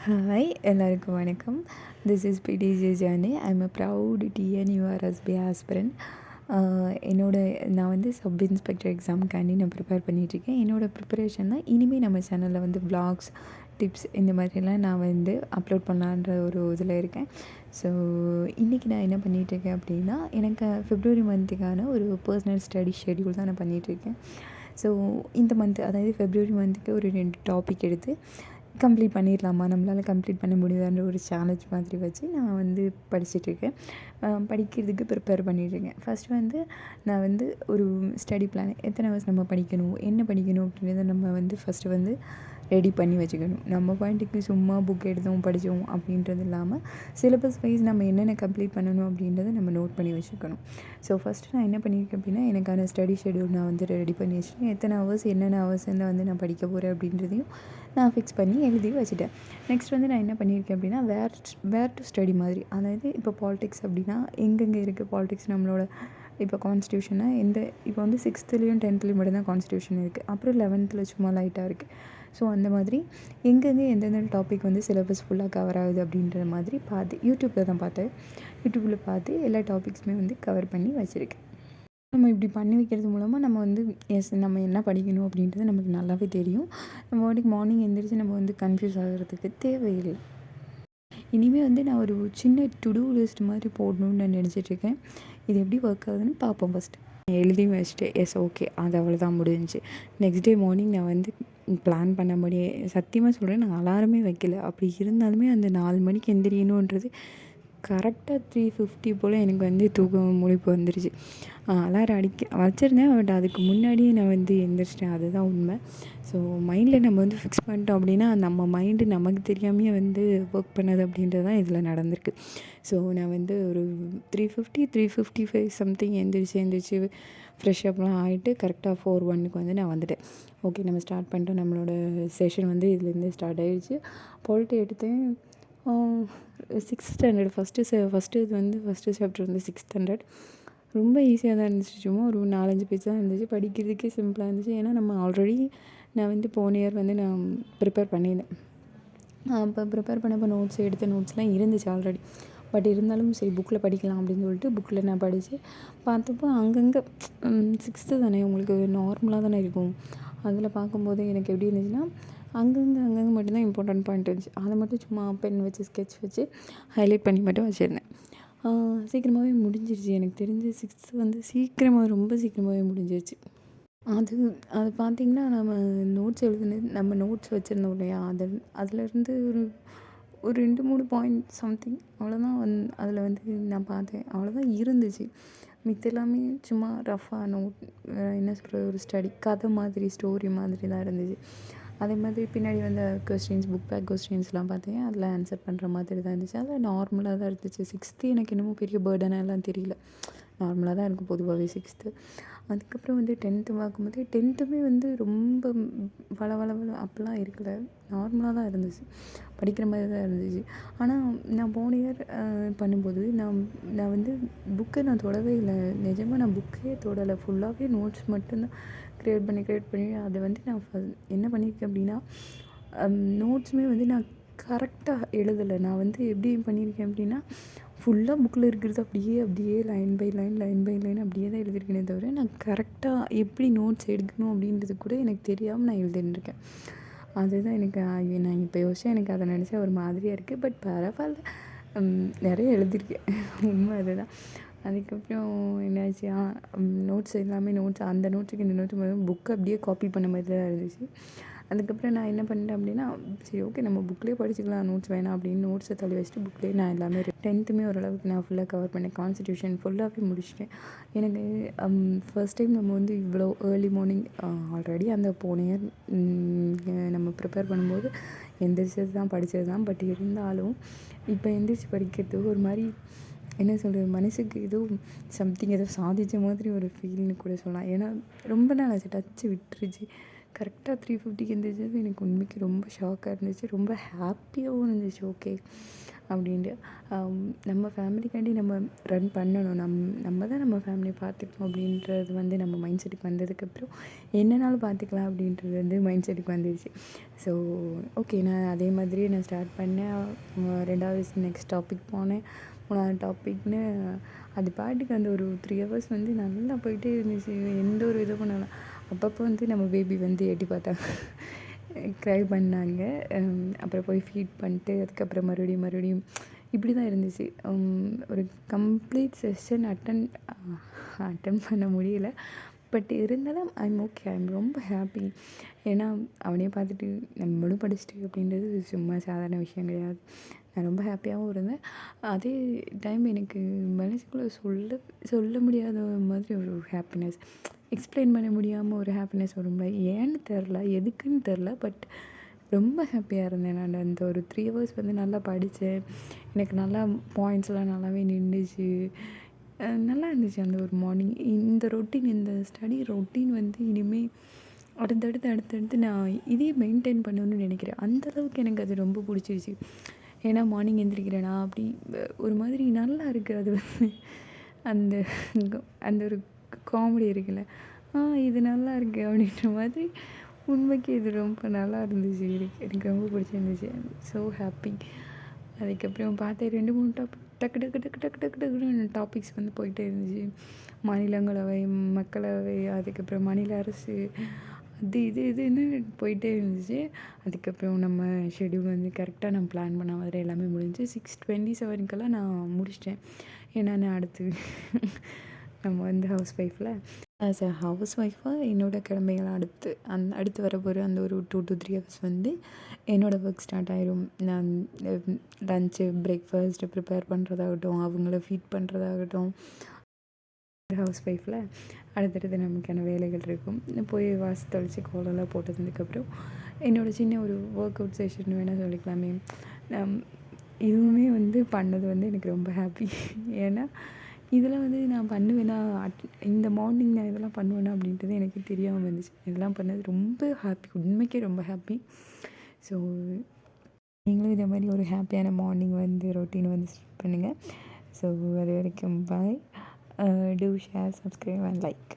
Hi எல்லாருக்கும் வணக்கம். This is PDJ Johnny. I'm a proud TNURSB aspirant. நான் வந்து சப் இன்ஸ்பெக்டர் எக்ஸாமுக்காண்டி நான் ப்ரிப்பேர் பண்ணிகிட்ருக்கேன். என்னோடய ப்ரிப்பரேஷன் தான் இனிமேல் நம்ம சேனலில் வந்து வ்ளாக்ஸ், டிப்ஸ் இந்த மாதிரிலாம் நான் வந்து அப்லோட் பண்ணலான்ற ஒரு இதில் இருக்கேன். ஸோ இன்றைக்கி நான் என்ன பண்ணிகிட்ருக்கேன் அப்படின்னா, எனக்கு ஃபிப்ரவரி மந்த்துக்கான ஒரு பர்சனல் ஸ்டடி ஷெட்யூல் தான் நான் பண்ணிகிட்ருக்கேன். ஸோ இந்த மந்த்து, அதாவது ஃபிப்ரவரி மந்த்துக்கு ஒரு 2 டாபிக் எடுத்து கம்ப்ளீட் பண்ணிடலாமா, நம்மளால் கம்ப்ளீட் பண்ண முடியுதான்ற ஒரு சேலஞ்ச் மாதிரி வச்சு நான் வந்து படிச்சுட்ருக்கேன். படிக்கிறதுக்கு ப்ரிப்பேர் பண்ணிகிட்ருக்கேன். ஃபஸ்ட்டு வந்து நான் வந்து ஒரு ஸ்டடி பிளான், எத்தனை ஹவர்ஸ் நம்ம படிக்கணும், என்ன படிக்கணும் அப்படின்றத நம்ம வந்து ஃபஸ்ட்டு வந்து ரெடி பண்ணி வச்சுக்கணும். நம்ம பாட்டுக்கு சும்மா புக் எடுத்தோம் படித்தோம் அப்படின்றது இல்லாமல் சிலபஸ் வைஸ் நம்ம என்னென்ன கம்ப்ளீட் பண்ணணும் அப்படின்றத நம்ம நோட் பண்ணி வச்சுக்கணும். ஸோ ஃபஸ்ட்டு நான் என்ன பண்ணியிருக்கேன் அப்படின்னா, எனக்கான ஸ்டடி ஷெட்யூல் நான் வந்து ரெடி பண்ணி வச்சுட்டேன். எத்தனை ஹவர்ஸ் என்னென்ன ஹவர்ஸில் வந்து நான் படிக்க போகிறேன் அப்படின்றதையும் நான் ஃபிக்ஸ் பண்ணி எழுதி வச்சுட்டேன். நெக்ஸ்ட் வந்து நான் என்ன பண்ணியிருக்கேன் அப்படின்னா, வேர் டு ஸ்டடி மாதிரி, அதாவது இப்போ பாலிடிக்ஸ் அப்படின்னா எங்கெங்கே இருக்குது பாலிடிக்ஸ், நம்மளோட இப்போ கான்ஸ்டியூஷனா இப்போ வந்து 6த்துலேயும் 10த்துலேயும் மட்டும் தான் கான்ஸ்டியூஷன் இருக்குது. அப்புறம் 11த்தில் சும்மா லைட்டாக இருக்குது. ஸோ அந்த மாதிரி எங்கெங்கே எந்தெந்த டாபிக் வந்து சிலபஸ் ஃபுல்லாக கவர் ஆகுது அப்படின்ற மாதிரி பார்த்து யூடியூப்பில் தான் பார்த்தேன். யூடியூப்பில் பார்த்து எல்லா டாபிக்ஸுமே வந்து கவர் பண்ணி வச்சுருக்கேன். நம்ம இப்படி பண்ணி வைக்கிறது மூலமாக நம்ம வந்து நம்ம என்ன படிக்கணும் அப்படின்றது நமக்கு நல்லாவே தெரியும். நம்ம வாட்டுக்கு மார்னிங் எழுந்திரிச்சு நம்ம வந்து கன்ஃப்யூஸ் ஆகிறதுக்கு தேவையில்லை. இனிமேல் வந்து நான் ஒரு சின்ன டு டூ லிஸ்ட் மாதிரி போடணும்னு நான் நினச்சிட்ருக்கேன். இது எப்படி ஒர்க் ஆகுதுன்னு பார்ப்போம். ஃபஸ்ட்டு எழுதி வச்சுட்டு ஓகே, அது அவ்வளோதான் முடிஞ்சிச்சு. நெக்ஸ்ட் டே மார்னிங் நான் வந்து பிளான் பண்ணபடியே சத்தியமாக சொல்கிறேன், நான் அலாரமே வைக்கல. அப்படி இருந்தாலுமே அந்த 4 மணிக்கு எந்திரிக்கணுன்றது கரெக்டாக 3:50 போல் எனக்கு வந்து தூக்கம் முழிப்பு வந்துருச்சு. அலாரம் வச்சுருந்தேன், பட் அதுக்கு முன்னாடியே நான் வந்து எந்திரிச்சிட்டேன். அதுதான் உண்மை. ஸோ மைண்டில் நம்ம வந்து ஃபிக்ஸ் பண்ணிட்டோம் அப்படின்னா, நம்ம மைண்டு நமக்கு தெரியாமையே வந்து ஒர்க் பண்ணது அப்படின்றது தான் இதில் நடந்திருக்கு. ஸோ நான் வந்து ஒரு 3:55 சம்திங் எந்திரிச்சு ஃப்ரெஷ் அப்லாம் ஆகிட்டு கரெக்டாக 4:01க்கு வந்து நான் வந்துட்டேன். ஓகே, நம்ம ஸ்டார்ட் பண்ணிட்டோம். நம்மளோட செஷன் வந்து இதுலேருந்து ஸ்டார்ட் ஆகிடுச்சு. பாலிட்டி எடுத்தேன். 6th ஸ்டாண்டர்ட் ஃபஸ்ட்டு இது வந்து ஃபஸ்ட்டு சாப்டர் வந்து 6th ஸ்டாண்டர்ட். ரொம்ப ஈஸியாக தான் இருந்துச்சு. சும்மா ஒரு 4-5 பேஜ் தான் இருந்துச்சு. படிக்கிறதுக்கே சிம்பிளாக இருந்துச்சு. ஏன்னா நம்ம ஆல்ரெடி நான் வந்து போன இயர் வந்து நான் ப்ரிப்பேர் பண்ணியிருந்தேன். அப்போ ப்ரிப்பேர் பண்ணப்போ எடுத்த நோட்ஸ்லாம் இருந்துச்சு ஆல்ரெடி. பட் இருந்தாலும் சரி புக்கில் படிக்கலாம் அப்படின்னு சொல்லிட்டு புக்கில் நான் படித்து பார்த்தப்போ அங்கங்கே 6th தானே, உங்களுக்கு நார்மலாக தானே இருக்கும். அதில் பார்க்கும்போது எனக்கு எப்படி இருந்துச்சுன்னா, அங்கங்கே மட்டும்தான் இம்பார்ட்டன்ட் பாயிண்ட் இருந்துச்சு. அதை மட்டும் சும்மா பென் வச்சு ஸ்கெட்ச் வச்சு ஹைலைட் பண்ணி மட்டும் வச்சுருந்தேன். சீக்கிரமாகவே முடிஞ்சிருச்சு. எனக்கு தெரிஞ்சு 6th வந்து ரொம்ப சீக்கிரமாகவே முடிஞ்சிருச்சு. அது பார்த்திங்கன்னா, நம்ம நோட்ஸ் வச்சுருந்தோம் இல்லையா, அதுலேருந்து ஒரு 2-3 பாயிண்ட் சம்திங் அவ்வளோதான் அதில் வந்து நான் பார்த்தேன். அவ்வளோதான் இருந்துச்சு. மித்த எல்லாமே சும்மா ரஃபாக என்ன சொல்கிறது, ஒரு கதை மாதிரி, ஸ்டோரி மாதிரி தான் இருந்துச்சு. அதே மாதிரி பின்னாடி வந்த புக் பேக் கொஸ்டின்ஸ்லாம் பார்த்தேன். அதில் ஆன்சர் பண்ணுற மாதிரி தான் இருந்துச்சு. அதில் நார்மலாக தான் இருந்துச்சு. 6th எனக்கு என்னமோ பெரிய பேர்டனாலாம் தெரியல. நார்மலாக தான் இருக்கும் பொதுவாகவே 6th. அதுக்கப்புறம் வந்து 10th பார்க்கும்போது 10த்துமே வந்து ரொம்ப வள அப்படிலாம் இருக்கல. நார்மலாக தான் இருந்துச்சு. படிக்கிற மாதிரி தான் இருந்துச்சு. ஆனால் நான் போன இயர் பண்ணும்போது நான் வந்து புக்கை நான் தொடவே இல்லை. நிஜமாக நான் புக்கே தொடலை. ஃபுல்லாகவே நோட்ஸ் மட்டும்தான் க்ரியேட் பண்ணி அதை வந்து நான் என்ன பண்ணியிருக்கேன் அப்படின்னா, நோட்ஸுமே வந்து நான் கரெக்டாக எழுதலை. நான் வந்து எப்படி பண்ணியிருக்கேன் அப்படின்னா, ஃபுல்லாக புக்கில் இருக்கிறது அப்படியே லைன் பை லைன் அப்படியே தான் எழுதியிருக்கேனே தவிர, நான் கரெக்டாக எப்படி நோட்ஸ் எடுக்கணும் அப்படின்றது கூட எனக்கு தெரியாமல் நான் எழுதிட்டுருக்கேன். அதுதான் எனக்கு நான் இப்போ யோசிச்சா எனக்கு அதை நினச்சா ஒரு மாதிரியாக இருக்குது. பட் பரவாயில்ல, நிறைய எழுதியிருக்கேன். உண்மை அதுதான். அதுக்கப்புறம் என்னாச்சு, அந்த நோட்ஸுக்கு இந்த நோட்ஸு புக்கை அப்படியே காப்பி பண்ண மாதிரி தான் இருந்துச்சு. அதுக்கப்புறம் நான் என்ன பண்ணிட்டேன் அப்படின்னா, சரி ஓகே, நம்ம புக்லேயே படிச்சுக்கலாம், நோட்ஸ் வேணாம் அப்படின்னு நோட்ஸை தள்ளி வச்சுட்டு புக்லேயே நான் எல்லாமே 10த்துமே ஓரளவுக்கு நான் ஃபுல்லாக கவர் பண்ணேன். கான்ஸ்டியூஷன் ஃபுல்லாகவே முடிச்சிட்டேன். எனக்கு ஃபர்ஸ்ட் டைம் நம்ம வந்து இவ்வளோ ஏர்லி மார்னிங், ஆல்ரெடி அந்த போன இயர் நம்ம ப்ரிப்பேர் பண்ணும்போது எந்திரிச்சது தான் படித்தது தான். பட் இருந்தாலும் இப்போ எந்திரிச்சு படிக்கிறது ஒரு மாதிரி, என்ன சொல்கிறது, மனசுக்கு ஏதோ சம்திங் ஏதோ சாதித்த மாதிரி ஒரு ஃபீல்னு கூட சொல்லலாம். ஏன்னா ரொம்ப நாள் ஆச்சு, டச்சு விட்டுருச்சு. கரெக்டாக 3:50க்கு எந்திரிச்சது எனக்கு உண்மைக்கு ரொம்ப ஷாக்காக இருந்துச்சு. ரொம்ப ஹாப்பியாகவும் இருந்துச்சு. ஓகே அப்படின்ட்டு. நம்ம ஃபேமிலிக்காண்டி நம்ம ரன் பண்ணணும். நம்ம தான் நம்ம ஃபேமிலியை பார்த்துக்கணும் அப்படின்றது வந்து நம்ம மைண்ட் செட்டுக்கு வந்ததுக்கப்புறம் என்னனாலும் பார்த்துக்கலாம் அப்படின்றது வந்து மைண்ட் செட்டுக்கு வந்துடுச்சு. ஸோ ஓகே, நான் அதே மாதிரியே நான் ஸ்டார்ட் பண்ணேன். 2வது நெக்ஸ்ட் டாபிக் போனேன். 3வது டாபிக்னு அது பாட்டுக்கு அந்த ஒரு 3 ஹவர்ஸ் வந்து நல்லா போயிட்டே இருந்துச்சு. எந்த ஒரு இது பண்ணலாம். அப்பப்போ வந்து நம்ம பேபி வந்து எட்டி பார்த்தாங்க, க்ரை பண்ணாங்க. அப்புறம் போய் ஃபீட் பண்ணிட்டு அதுக்கப்புறம் மறுபடியும் இப்படி தான் இருந்துச்சு. ஒரு கம்ப்ளீட் செஷன் அட்டன் பண்ண முடியல. பட் இருந்தாலும் ஐம் ஓகே, ஐம் ரொம்ப ஹாப்பி. ஏன்னா அவனையே பார்த்துட்டு நம்மளும் படிச்சுட்டு அப்படின்றது சும்மா சாதாரண விஷயம் கிடையாது. நான் ரொம்ப ஹாப்பியாகவும் இருந்தேன். அதே டைம் எனக்கு மனசுக்குள்ளே சொல்ல முடியாத மாதிரி ஒரு ஹாப்பினஸ், எக்ஸ்பிளைன் பண்ண முடியாமல் ஒரு ஹாப்பினஸ் வரும்ல, ஏன்னு தெரில, எதுக்குன்னு தெரில. பட் ரொம்ப ஹாப்பியாக இருந்தேன் நான். அந்த ஒரு 3 ஹவர்ஸ் வந்து நல்லா படித்தேன். எனக்கு நல்லா பாயிண்ட்ஸ்லாம் நல்லாவே நின்றுச்சு. நல்லா இருந்துச்சு அந்த ஒரு மார்னிங். இந்த ஸ்டடி ரொட்டீன் வந்து இனிமேல் அடுத்தடுத்து நான் இதே மெயின்டைன் பண்ணணும்னு நினைக்கிறேன். அந்தளவுக்கு எனக்கு அது ரொம்ப பிடிச்சிருச்சு. ஏன்னா மார்னிங் எந்திரிக்கிறேனா அப்படி ஒரு மாதிரி நல்லா இருக்குது. அது வந்து அந்த அந்த ஒரு காமெடி இருக்குல்ல, இது நல்லா இருக்குது அப்படின்ற மாதிரி. உண்மைக்கு இது ரொம்ப நல்லா இருந்துச்சு. எனக்கு ரொம்ப பிடிச்சிருந்துச்சு. So happy. அதுக்கப்புறம் பார்த்தேன் 2 3 டாபிக் டக்கு டாபிக்ஸ் வந்து போயிட்டே இருந்துச்சு. மாநிலங்களவை, மக்களவை, அதுக்கப்புறம் மாநில அரசு, அது இதுன்னு போயிட்டே இருந்துச்சு. அதுக்கப்புறம் நம்ம ஷெட்யூல் வந்து கரெக்டாக நான் பிளான் பண்ண மாதிரி எல்லாமே முடிஞ்சு 6:27க்கெல்லாம் நான் முடிச்சிட்டேன். ஏன்னா நான் அடுத்து நம்ம வந்து ஹவுஸ் ஒய்ஃபில் ஆஸ் அ ஹவுஸ் ஒய்ஃபாக என்னோடய கடமைகள் அடுத்து வரப்போகிற அந்த ஒரு 2 to 3 ஹவர்ஸ் வந்து என்னோடய ஒர்க் ஸ்டார்ட் ஆயிரும். நான் லன்ச்சு பிரேக்ஃபாஸ்ட்டு ப்ரிப்பேர் பண்ணுறதாகட்டும், அவங்கள ஃபீட் பண்ணுறதாகட்டும், ஹவுஸ் ஒய்ஃபில் அடுத்தடுத்து நமக்கான வேலைகள் இருக்கும். போய் வாச தெளித்து கோலம்லாம் போட்டதுக்கப்புறம் என்னோடய சின்ன ஒரு ஒர்க் அவுட் செஷன் வேணால் சொல்லிக்கலாமே. இதுவுமே வந்து பண்ணது வந்து எனக்கு ரொம்ப ஹாப்பி. ஏன்னா இதெல்லாம் வந்து நான் பண்ணுவேன்னா இந்த மார்னிங் நான் இதெல்லாம் பண்ணுவேனா அப்படின்றது எனக்கு தெரியாமல் இருந்துச்சு. இதெல்லாம் பண்ணது ரொம்ப ஹாப்பி, உண்மைக்கே ரொம்ப ஹாப்பி. ஸோ நீங்களும் இதே மாதிரி ஒரு ஹாப்பியான மார்னிங் வந்து ரொட்டீன் வந்து ஸ்டார்ட் பண்ணுங்கள். ஸோ அது வரைக்கும் bye. Do share, subscribe and like.